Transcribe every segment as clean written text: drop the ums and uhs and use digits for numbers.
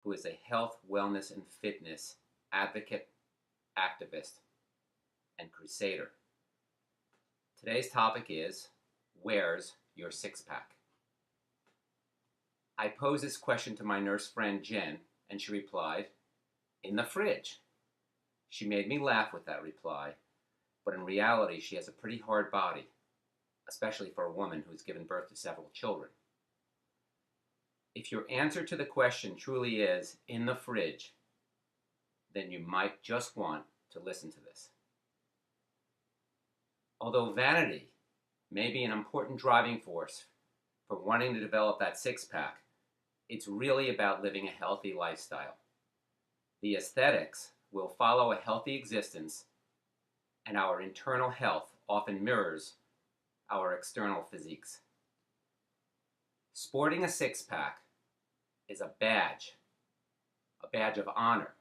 who is a health, wellness, and fitness advocate, activist, and crusader. Today's topic is, where's your six-pack? I posed this question to my nurse friend Jen, and she replied, in the fridge. She made me laugh with that reply, but in reality she has a pretty hard body, especially for a woman who's given birth to several children. If your answer to the question truly is in the fridge, then you might just want to listen to this. Although vanity may be an important driving force for wanting to develop that six-pack, it's really about living a healthy lifestyle. The aesthetics will follow a healthy existence, and our internal health often mirrors our external physiques. Sporting a six-pack is a badge of honor,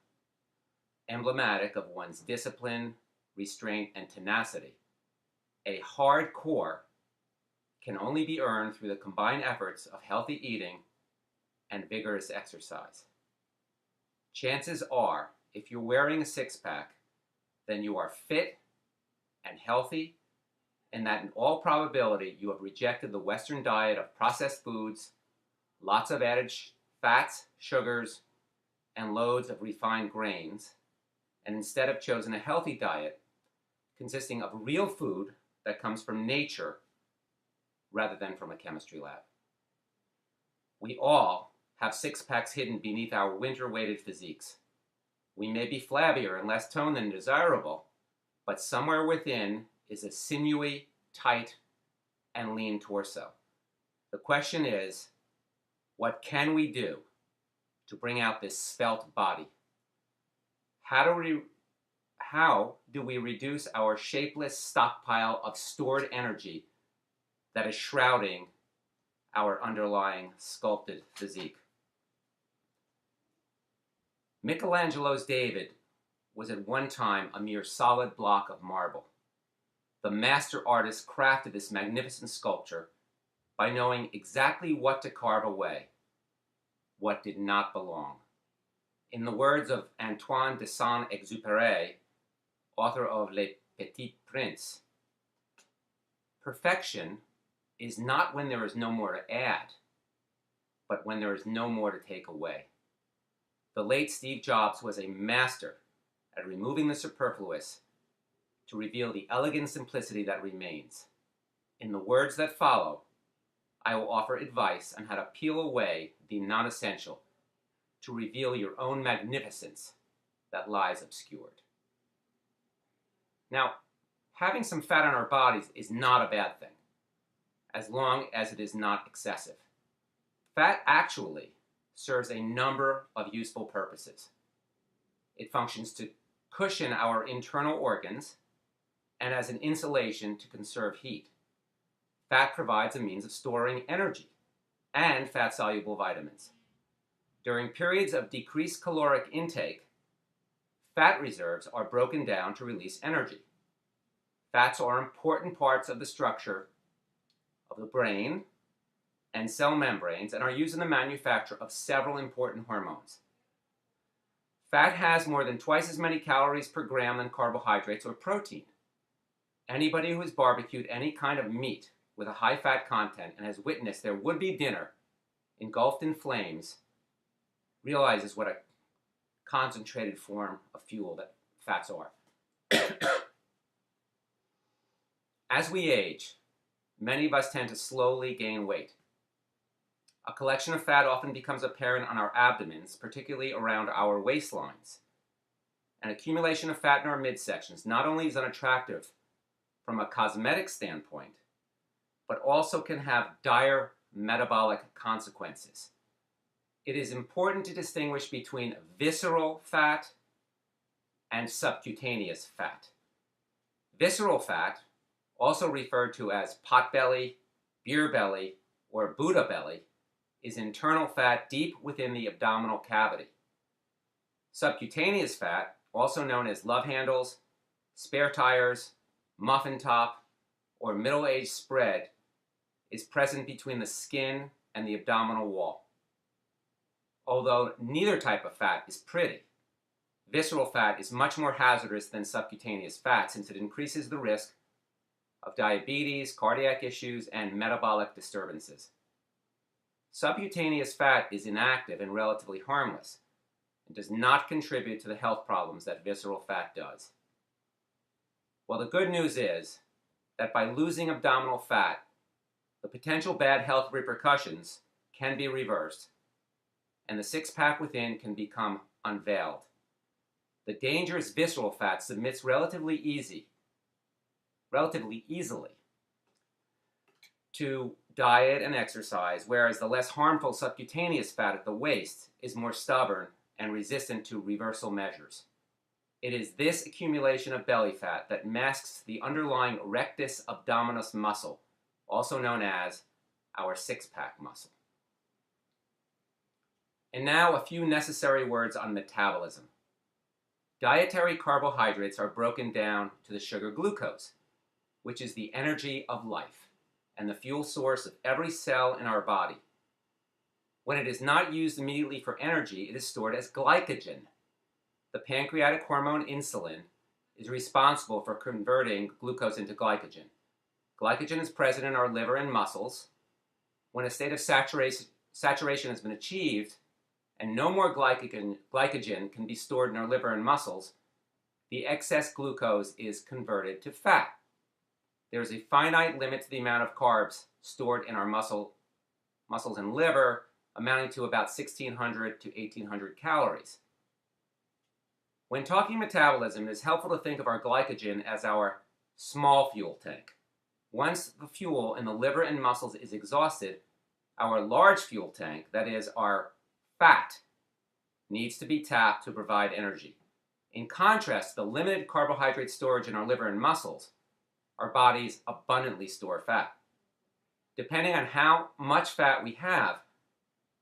emblematic of one's discipline, restraint, and tenacity. A hard core can only be earned through the combined efforts of healthy eating and vigorous exercise. Chances are, if you're wearing a six-pack, then you are fit and healthy, and that in all probability you have rejected the Western diet of processed foods, lots of added fats, sugars, and loads of refined grains, and instead have chosen a healthy diet consisting of real food that comes from nature rather than from a chemistry lab. We all have six-packs hidden beneath our winter-weighted physiques. We may be flabbier and less toned than desirable, but somewhere within is a sinewy, tight, and lean torso. The question is, what can we do to bring out this svelte body? How do we reduce our shapeless stockpile of stored energy that is shrouding our underlying sculpted physique? Michelangelo's David was at one time a mere solid block of marble. The master artist crafted this magnificent sculpture by knowing exactly what to carve away, what did not belong. In the words of Antoine de Saint-Exupéry, author of Le Petit Prince, perfection is not when there is no more to add, but when there is no more to take away. The late Steve Jobs was a master at removing the superfluous to reveal the elegant simplicity that remains. In the words that follow, I will offer advice on how to peel away the non-essential to reveal your own magnificence that lies obscured. Now, having some fat on our bodies is not a bad thing, as long as it is not excessive. Fat actually serves a number of useful purposes. It functions to cushion our internal organs and as an insulation to conserve heat. Fat provides a means of storing energy and fat-soluble vitamins. During periods of decreased caloric intake, fat reserves are broken down to release energy. Fats are important parts of the structure of the brain and cell membranes and are used in the manufacture of several important hormones. Fat has more than twice as many calories per gram than carbohydrates or protein. Anybody who has barbecued any kind of meat with a high fat content and has witnessed their would-be dinner engulfed in flames realizes what a concentrated form of fuel that fats are. As we age, many of us tend to slowly gain weight. A collection of fat often becomes apparent on our abdomens, particularly around our waistlines. An accumulation of fat in our midsections not only is unattractive from a cosmetic standpoint, but also can have dire metabolic consequences. It is important to distinguish between visceral fat and subcutaneous fat. Visceral fat, also referred to as potbelly, beer belly, or Buddha belly, is internal fat deep within the abdominal cavity. Subcutaneous fat, also known as love handles, spare tires, muffin top, or middle-aged spread, is present between the skin and the abdominal wall. although neither type of fat is pretty. Visceral fat is much more hazardous than subcutaneous fat since it increases the risk of diabetes, cardiac issues, and metabolic disturbances. Subcutaneous fat is inactive and relatively harmless and does not contribute to the health problems that visceral fat does. Well, the good news is that by losing abdominal fat, the potential bad health repercussions can be reversed, and the six-pack within can become unveiled. The dangerous visceral fat submits relatively easily to diet and exercise, whereas the less harmful subcutaneous fat at the waist is more stubborn and resistant to reversal measures. It is this accumulation of belly fat that masks the underlying rectus abdominis muscle, also known as our six-pack muscle. And now a few necessary words on metabolism. Dietary carbohydrates are broken down to the sugar glucose, which is the energy of life and the fuel source of every cell in our body. When it is not used immediately for energy, it is stored as glycogen. The pancreatic hormone insulin is responsible for converting glucose into glycogen. Glycogen is present in our liver and muscles. When a state of saturation has been achieved and no more glycogen can be stored in our liver and muscles, the excess glucose is converted to fat. There is a finite limit to the amount of carbs stored in our muscles and liver, amounting to about 1,600 to 1,800 calories. When talking metabolism, it is helpful to think of our glycogen as our small fuel tank. Once the fuel in the liver and muscles is exhausted, our large fuel tank, that is, our fat, needs to be tapped to provide energy. In contrast to the limited carbohydrate storage in our liver and muscles, our bodies abundantly store fat. Depending on how much fat we have,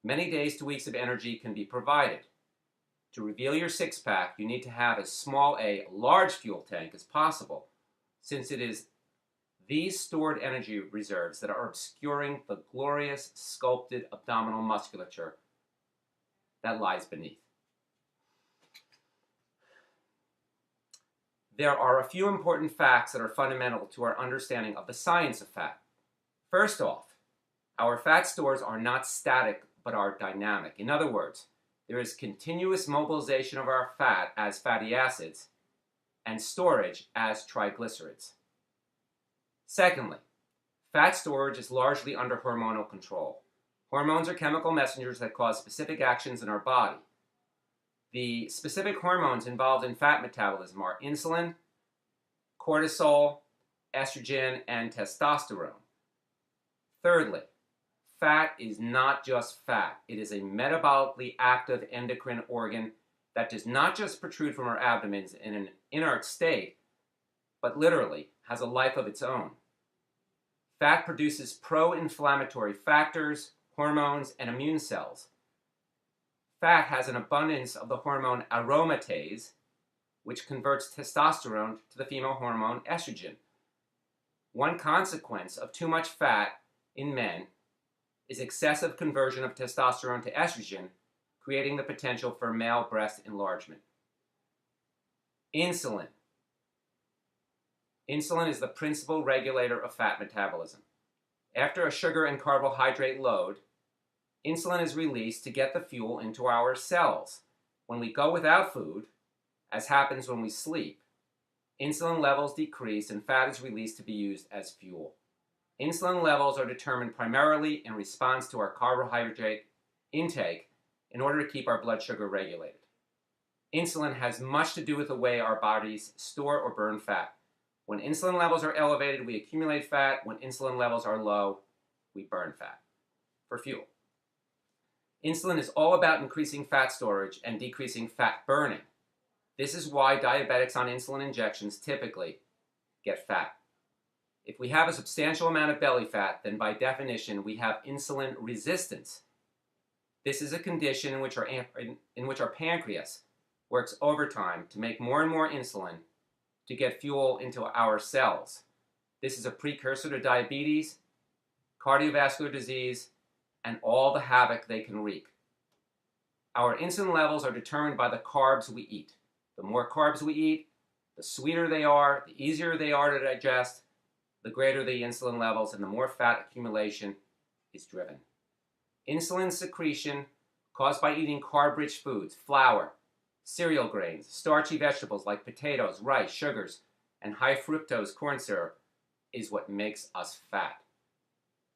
many days to weeks of energy can be provided. To reveal your six-pack, you need to have as small a large fuel tank as possible, since it is these stored energy reserves that are obscuring the glorious sculpted abdominal musculature that lies beneath. There are a few important facts that are fundamental to our understanding of the science of fat. First off, our fat stores are not static but are dynamic. In other words, there is continuous mobilization of our fat as fatty acids and storage as triglycerides. Secondly, fat storage is largely under hormonal control. Hormones are chemical messengers that cause specific actions in our body. The specific hormones involved in fat metabolism are insulin, cortisol, estrogen, and testosterone. Thirdly, fat is not just fat. It is a metabolically active endocrine organ that does not just protrude from our abdomens in an inert state, but literally has a life of its own. Fat produces pro-inflammatory factors, hormones, and immune cells. Fat has an abundance of the hormone aromatase, which converts testosterone to the female hormone estrogen. One consequence of too much fat in men is excessive conversion of testosterone to estrogen, creating the potential for male breast enlargement. Insulin. Insulin is the principal regulator of fat metabolism. After a sugar and carbohydrate load, insulin is released to get the fuel into our cells. When we go without food, as happens when we sleep, insulin levels decrease and fat is released to be used as fuel. Insulin levels are determined primarily in response to our carbohydrate intake in order to keep our blood sugar regulated. Insulin has much to do with the way our bodies store or burn fat. When insulin levels are elevated, we accumulate fat. When insulin levels are low, we burn fat for fuel. Insulin is all about increasing fat storage and decreasing fat burning. This is why diabetics on insulin injections typically get fat. If we have a substantial amount of belly fat, then by definition we have insulin resistance. This is a condition in which our pancreas works overtime to make more and more insulin to get fuel into our cells. This is a precursor to diabetes, cardiovascular disease, and all the havoc they can wreak. Our insulin levels are determined by the carbs we eat. The more carbs we eat, the sweeter they are, the easier they are to digest, the greater the insulin levels, and the more fat accumulation is driven. Insulin secretion caused by eating carb-rich foods, flour, cereal grains, starchy vegetables like potatoes, rice, sugars, and high fructose corn syrup is what makes us fat.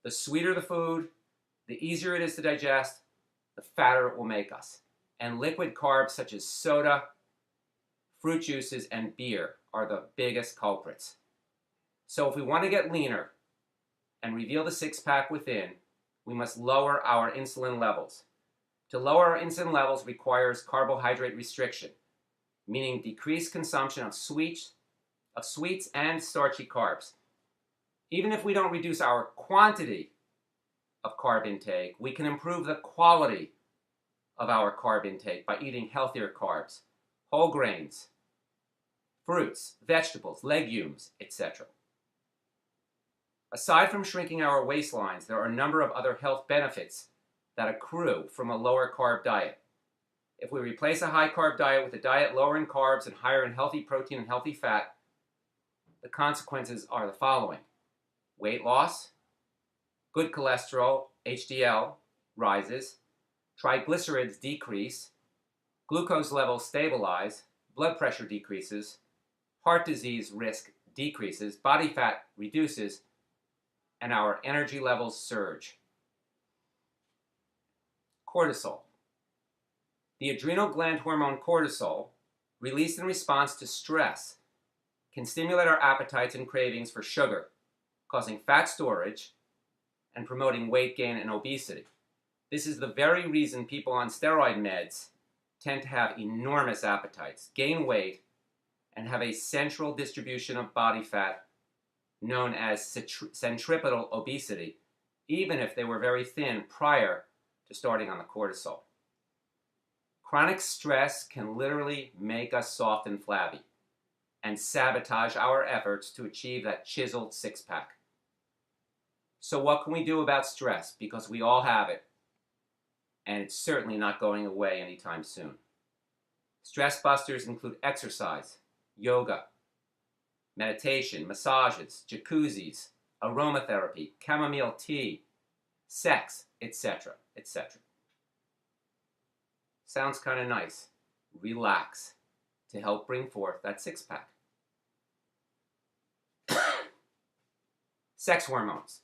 The sweeter the food, the easier it is to digest, the fatter it will make us. And liquid carbs such as soda, fruit juices, and beer are the biggest culprits. So if we want to get leaner and reveal the six-pack within, we must lower our insulin levels. To lower our insulin levels requires carbohydrate restriction, meaning decreased consumption of sweets and starchy carbs. Even if we don't reduce our quantity of carb intake, we can improve the quality of our carb intake by eating healthier carbs, whole grains, fruits, vegetables, legumes, etc. Aside from shrinking our waistlines, there are a number of other health benefits that accrue from a lower carb diet. If we replace a high carb diet with a diet lower in carbs and higher in healthy protein and healthy fat, the consequences are the following: weight loss, good cholesterol, HDL, rises, triglycerides decrease, glucose levels stabilize, blood pressure decreases, heart disease risk decreases, body fat reduces, and our energy levels surge. Cortisol. The adrenal gland hormone cortisol, released in response to stress, can stimulate our appetites and cravings for sugar, causing fat storage and promoting weight gain and obesity. This is the very reason people on steroid meds tend to have enormous appetites, gain weight, and have a central distribution of body fat known as centripetal obesity, even if they were very thin prior to starting on the cortisol. Chronic stress can literally make us soft and flabby and sabotage our efforts to achieve that chiseled six-pack. So what can we do about stress? Because we all have it, and it's certainly not going away anytime soon. Stress busters include exercise, yoga, meditation, massages, jacuzzis, aromatherapy, chamomile tea, sex, etc., etc. Sounds kind of nice. Relax to help bring forth that six-pack. Sex hormones.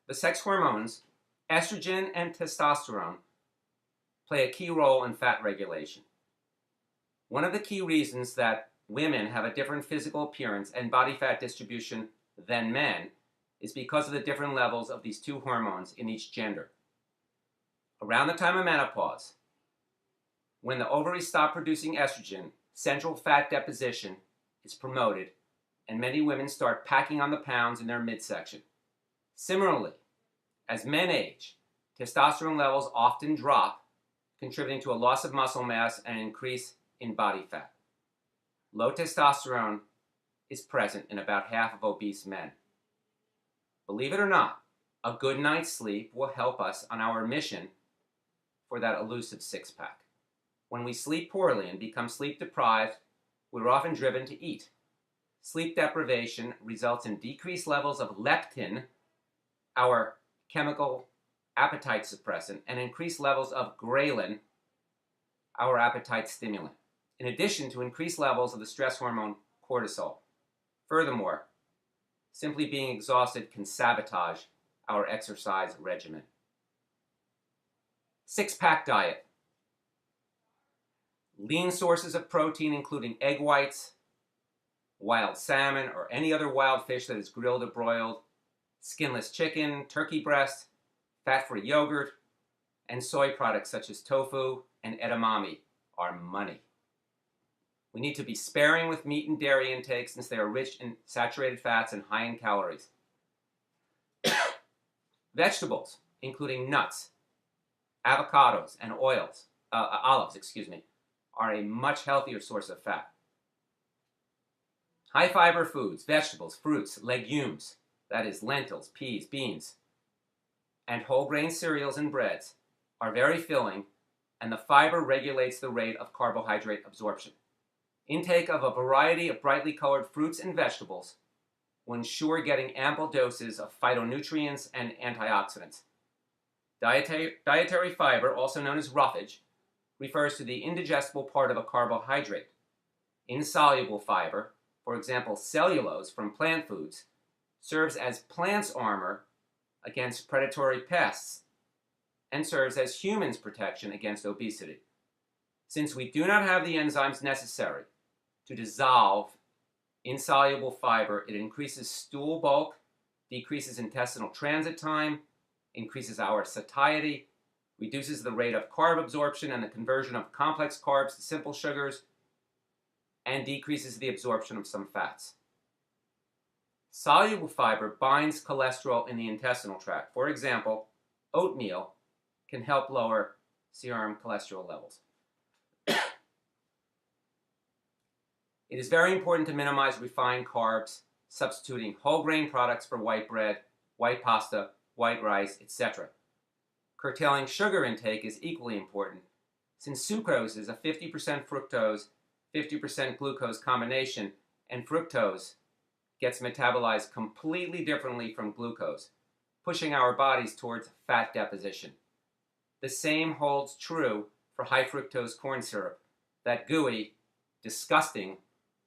The sex hormones, estrogen and testosterone, play a key role in fat regulation. One of the key reasons that women have a different physical appearance and body fat distribution than men is because of the different levels of these two hormones in each gender. Around the time of menopause, when the ovaries stop producing estrogen, central fat deposition is promoted, and many women start packing on the pounds in their midsection. Similarly, as men age, testosterone levels often drop, contributing to a loss of muscle mass and an increase in body fat. Low testosterone is present in about half of obese men. Believe it or not, a good night's sleep will help us on our mission for that elusive six-pack. When we sleep poorly and become sleep deprived, we're often driven to eat. Sleep deprivation results in decreased levels of leptin, our chemical appetite suppressant, and increased levels of ghrelin, our appetite stimulant, in addition to increased levels of the stress hormone cortisol. Furthermore, simply being exhausted can sabotage our exercise regimen. Six-pack diet. Lean sources of protein including egg whites, wild salmon, or any other wild fish that is grilled or broiled, skinless chicken, turkey breast, fat-free yogurt, and soy products such as tofu and edamame are money. We need to be sparing with meat and dairy intake since they are rich in saturated fats and high in calories. Vegetables, including nuts, avocados, and olives, are a much healthier source of fat. High fiber foods, vegetables, fruits, legumes, that is lentils, peas, beans, and whole grain cereals and breads are very filling, and the fiber regulates the rate of carbohydrate absorption. Intake of a variety of brightly colored fruits and vegetables will ensure getting ample doses of phytonutrients and antioxidants. Dietary fiber, also known as roughage, refers to the indigestible part of a carbohydrate. Insoluble fiber, for example cellulose from plant foods, serves as plants' armor against predatory pests and serves as humans' protection against obesity. Since we do not have the enzymes necessary to dissolve insoluble fiber, it increases stool bulk, decreases intestinal transit time, increases our satiety, reduces the rate of carb absorption and the conversion of complex carbs to simple sugars, and decreases the absorption of some fats. Soluble fiber binds cholesterol in the intestinal tract. For example, oatmeal can help lower serum cholesterol levels. It is very important to minimize refined carbs, substituting whole grain products for white bread, white pasta, white rice, etc. Curtailing sugar intake is equally important, since sucrose is a 50% fructose, 50% glucose combination, and fructose gets metabolized completely differently from glucose, pushing our bodies towards fat deposition. The same holds true for high fructose corn syrup, that gooey, disgusting,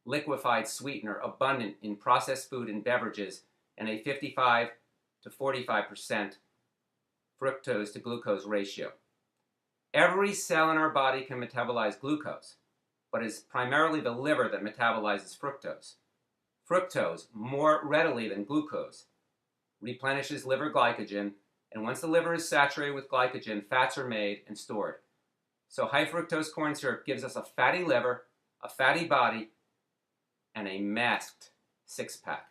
liquefied sweetener abundant in processed food and beverages and a 55 to 45% fructose to glucose ratio. Every cell in our body can metabolize glucose, but it is primarily the liver that metabolizes fructose. Fructose, more readily than glucose, replenishes liver glycogen, and once the liver is saturated with glycogen, fats are made and stored. So high fructose corn syrup gives us a fatty liver, a fatty body, and a masked six-pack.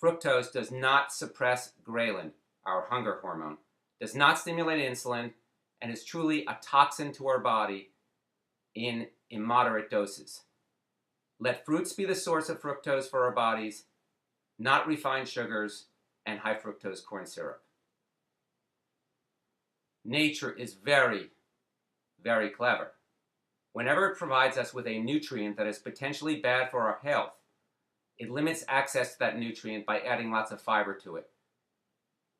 Fructose does not suppress ghrelin, our hunger hormone, does not stimulate insulin, and is truly a toxin to our body in immoderate doses. Let fruits be the source of fructose for our bodies, not refined sugars and high fructose corn syrup. Nature is very, very clever. Whenever it provides us with a nutrient that is potentially bad for our health, it limits access to that nutrient by adding lots of fiber to it.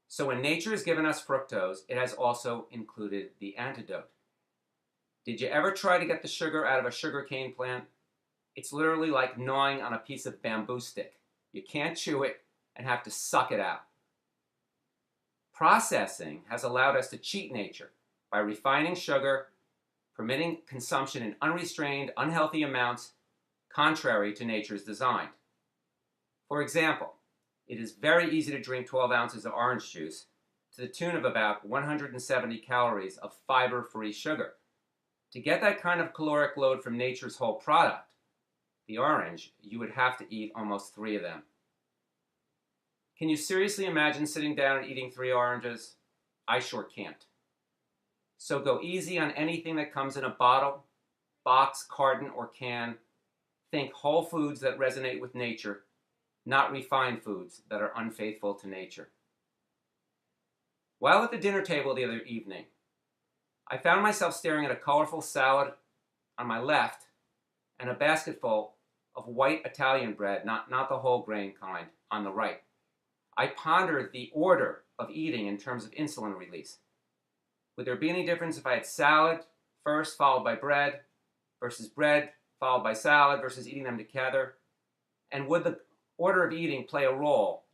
So when nature has given us fructose, it has also included the antidote. Did you ever try to get the sugar out of a sugarcane plant? It's literally like gnawing on a piece of bamboo stick. You can't chew it and have to suck it out. Processing has allowed us to cheat nature by refining sugar, permitting consumption in unrestrained, unhealthy amounts, contrary to nature's design. For example, it is very easy to drink 12 ounces of orange juice to the tune of about 170 calories of fiber-free sugar. To get that kind of caloric load from nature's whole product, the orange, you would have to eat almost 3 of them. Can you seriously imagine sitting down and eating 3 oranges? I sure can't. So go easy on anything that comes in a bottle, box, carton, or can. Think whole foods that resonate with nature, not refined foods that are unfaithful to nature. While at the dinner table the other evening, I found myself staring at a colorful salad on my left and a basketful of white Italian bread, not the whole grain kind, on the right. I pondered the order of eating in terms of insulin release. Would there be any difference if I had salad first followed by bread versus bread followed by salad versus eating them together? And would the order of eating play a role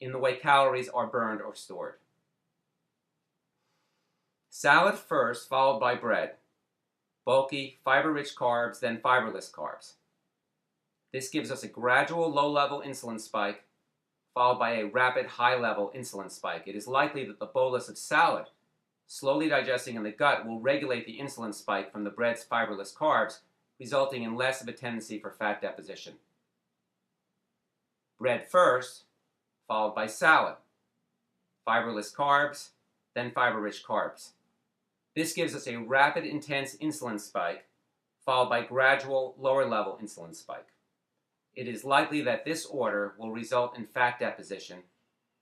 in the way calories are burned or stored? Salad first followed by bread. Bulky, fiber-rich carbs, then fiberless carbs. This gives us a gradual low-level insulin spike followed by a rapid high-level insulin spike. It is likely that the bolus of salad, slowly digesting in the gut, will regulate the insulin spike from the bread's fiberless carbs, resulting in less of a tendency for fat deposition. Bread first, followed by salad. Fiberless carbs, then fiber-rich carbs. This gives us a rapid, intense insulin spike, followed by gradual, lower-level insulin spike. It is likely that this order will result in fat deposition,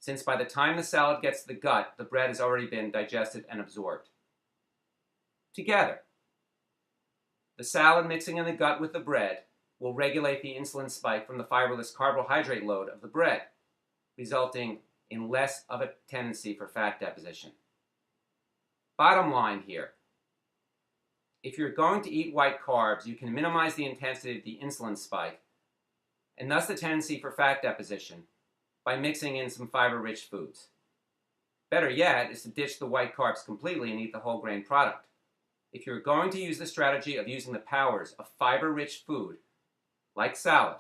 since by the time the salad gets to the gut, the bread has already been digested and absorbed. Together, the salad mixing in the gut with the bread will regulate the insulin spike from the fiberless carbohydrate load of the bread, resulting in less of a tendency for fat deposition. Bottom line here, if you're going to eat white carbs, you can minimize the intensity of the insulin spike and thus the tendency for fat deposition by mixing in some fiber-rich foods. Better yet is to ditch the white carbs completely and eat the whole grain product. If you're going to use the strategy of using the powers of fiber-rich food, like salad,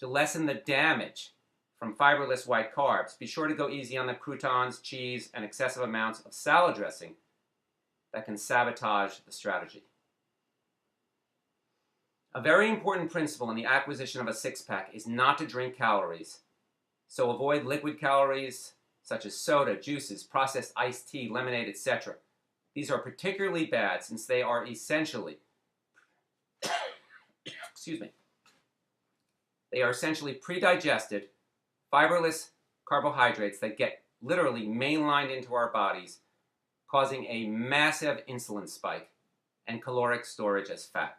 to lessen the damage from fiberless white carbs, be sure to go easy on the croutons, cheese, and excessive amounts of salad dressing that can sabotage the strategy. A very important principle in the acquisition of a six-pack is not to drink calories, so avoid liquid calories such as soda, juices, processed iced tea, lemonade, etc. These are particularly bad since they are essentially they are essentially pre-digested, fiberless carbohydrates that get literally mainlined into our bodies, causing a massive insulin spike and caloric storage as fat.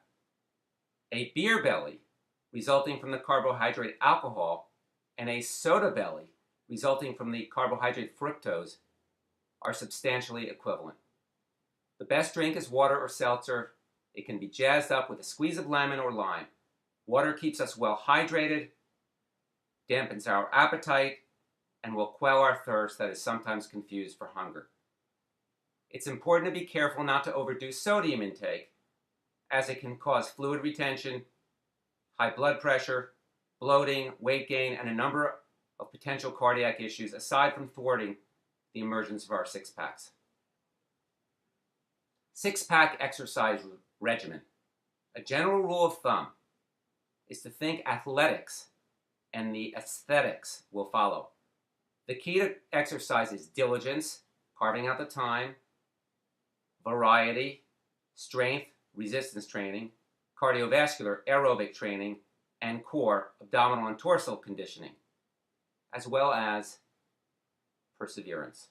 A beer belly, resulting from the carbohydrate alcohol, and a soda belly, resulting from the carbohydrate fructose, are substantially equivalent. The best drink is water or seltzer. It can be jazzed up with a squeeze of lemon or lime. Water keeps us well hydrated, dampens our appetite, and will quell our thirst that is sometimes confused for hunger. It's important to be careful not to overdo sodium intake, as it can cause fluid retention, high blood pressure, bloating, weight gain, and a number of potential cardiac issues, aside from thwarting the emergence of our six-packs. Six-pack exercise regimen. A general rule of thumb is to think athletics and the aesthetics will follow. The key to exercise is diligence, carving out the time, variety, strength, resistance training, cardiovascular aerobic training, and core, abdominal and dorsal conditioning, as well as perseverance.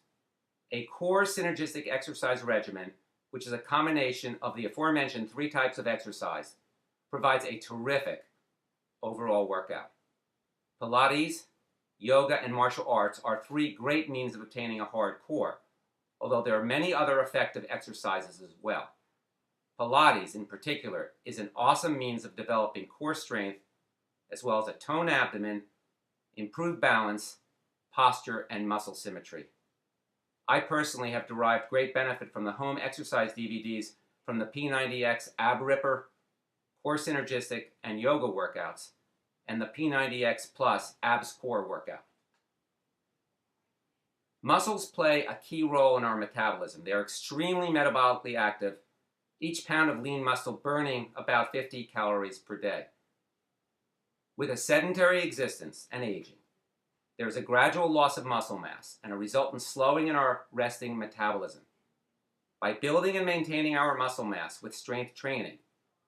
A core synergistic exercise regimen, which is a combination of the aforementioned three types of exercise, provides a terrific overall workout. Pilates, yoga, and martial arts are three great means of obtaining a hard core, although there are many other effective exercises as well. Pilates, in particular, is an awesome means of developing core strength, as well as a toned abdomen, improved balance, posture, and muscle symmetry. I personally have derived great benefit from the home exercise DVDs from the P90X Ab Ripper, Core Synergistic, and Yoga workouts, and the P90X Plus Abs Core workout. Muscles play a key role in our metabolism. They are extremely metabolically active, each pound of lean muscle burning about 50 calories per day. With a sedentary existence and aging, there is a gradual loss of muscle mass and a resultant slowing in our resting metabolism. By building and maintaining our muscle mass with strength training,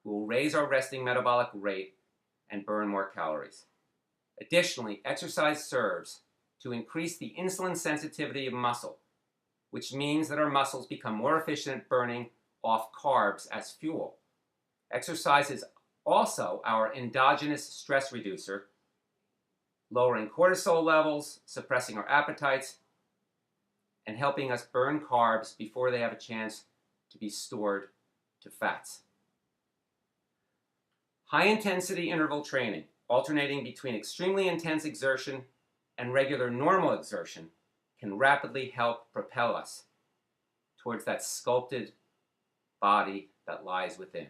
we will raise our resting metabolic rate and burn more calories. Additionally, exercise serves to increase the insulin sensitivity of muscle, which means that our muscles become more efficient at burning off carbs as fuel. Exercise is also our endogenous stress reducer, lowering cortisol levels, suppressing our appetites, and helping us burn carbs before they have a chance to be stored to fats. High-intensity interval training, alternating between extremely intense exertion and regular normal exertion, can rapidly help propel us towards that sculpted body that lies within.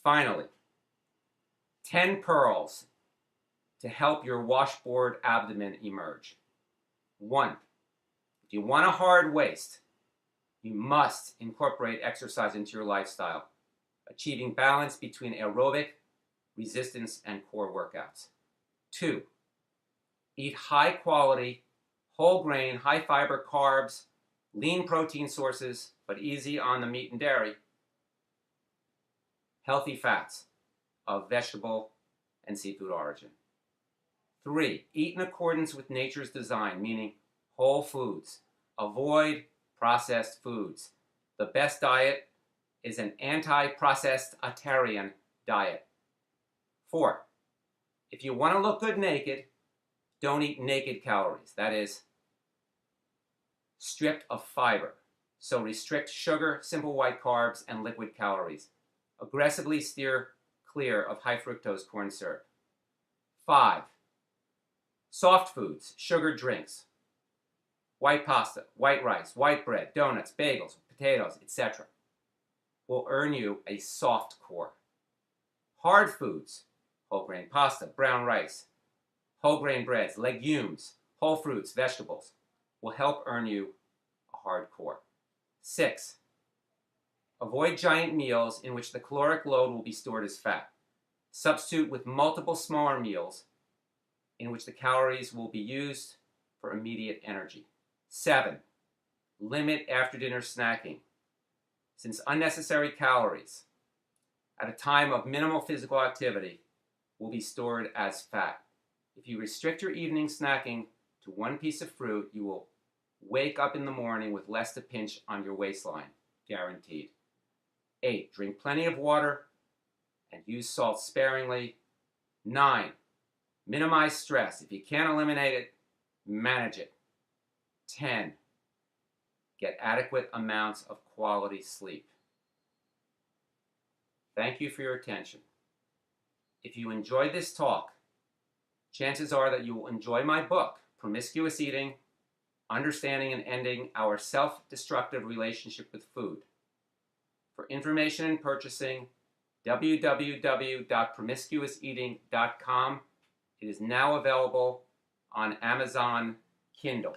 Finally, 10 pearls to help your washboard abdomen emerge. 1. If you want a hard waist, you must incorporate exercise into your lifestyle, achieving balance between aerobic, resistance, and core workouts. 2. Eat high quality, whole grain, high fiber carbs, lean protein sources, but easy on the meat and dairy, healthy fats of vegetable and seafood origin. 3, eat in accordance with nature's design, meaning whole foods. Avoid processed foods. The best diet is an anti-processed-atarian diet. 4, if you want to look good naked, don't eat naked calories. That is, stripped of fiber. So restrict sugar, simple white carbs, and liquid calories. Aggressively steer clear of high fructose corn syrup. 5, soft foods, sugar drinks, white pasta, white rice, white bread, donuts, bagels, potatoes, etc. will earn you a soft core. Hard foods, whole grain pasta, brown rice, whole grain breads, legumes, whole fruits, vegetables, will help earn you a hard core. 6, avoid giant meals in which the caloric load will be stored as fat. Substitute with multiple smaller meals in which the calories will be used for immediate energy. 7, limit after-dinner snacking, since unnecessary calories at a time of minimal physical activity will be stored as fat. If you restrict your evening snacking to one piece of fruit, you will wake up in the morning with less to pinch on your waistline, guaranteed. 8, drink plenty of water and use salt sparingly. 9, minimize stress. If you can't eliminate it, manage it. 10, get adequate amounts of quality sleep. Thank you for your attention. If you enjoyed this talk, chances are that you will enjoy my book, Promiscuous Eating: Understanding and Ending Our Self-Destructive Relationship with Food. For information and purchasing, www.promiscuouseating.com. It is now available on Amazon Kindle.